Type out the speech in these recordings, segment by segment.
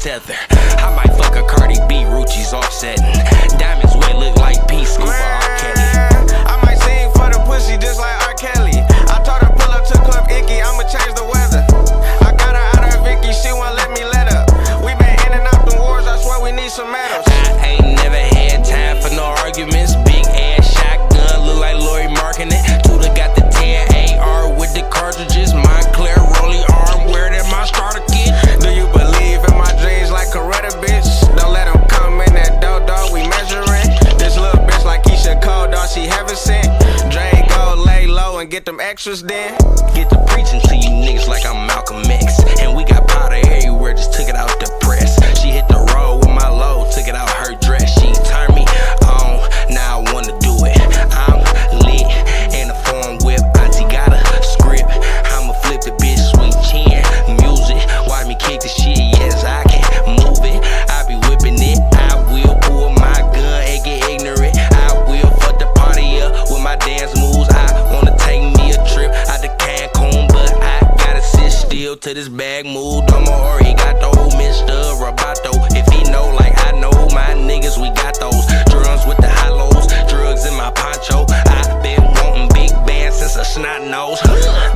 tether. I might fuck a Cardi B, Rucci's offsetting. Diamonds wet, look like P. Scuba R. Kelly. I might sing for the pussy just like R. Kelly. I told her pull up to Club Icky, I'ma change the weather. I got her out of Vicky, she won't let me let her. We been in and out the wars, I swear we need some medals. I ain't never had time for no arguments. Big ass shotgun, look like Lori marking it. Tuda got the 10 AR with the cartridges. Montclair, rolling arm, where did my starter kit? Do you believe in my dreams like Coretta, bitch? Don't let them come in that dough, dog, we measuring. This little bitch like Keisha Cole, dog, she heaven sent. Dre go lay low and get them extras then. Get to preaching to you niggas like I'm Malcolm X. And we got powder everywhere, just took it out the press. She hit the road with my load, took it out her dress. She turned me on, now I wanna do it. I'm lit in a foreign whip. Auntie got a script, I'ma flip the bitch, sweet chin. Music, watch me kick the shit, yes I can move it. I be whipping it, I will pull my gun and get ignorant. I will fuck the party up with my dance moves. I wanna take me a trip out to Cancun, but I gotta sit still to this bag move. Domo Origato, Mr. Roboto. If he know like I know, my niggas, we got those. Drums with the high-lows, drugs in my poncho. I been wanting big bands since a snot nose.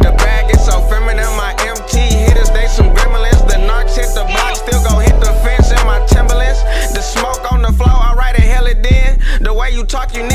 The bag is so feminine, my MT hitters, they some gremlins. The narcs hit the block, still go hit the fence in my Timberlands. The smoke on the floor, alright, hell it then. The way you talk, you need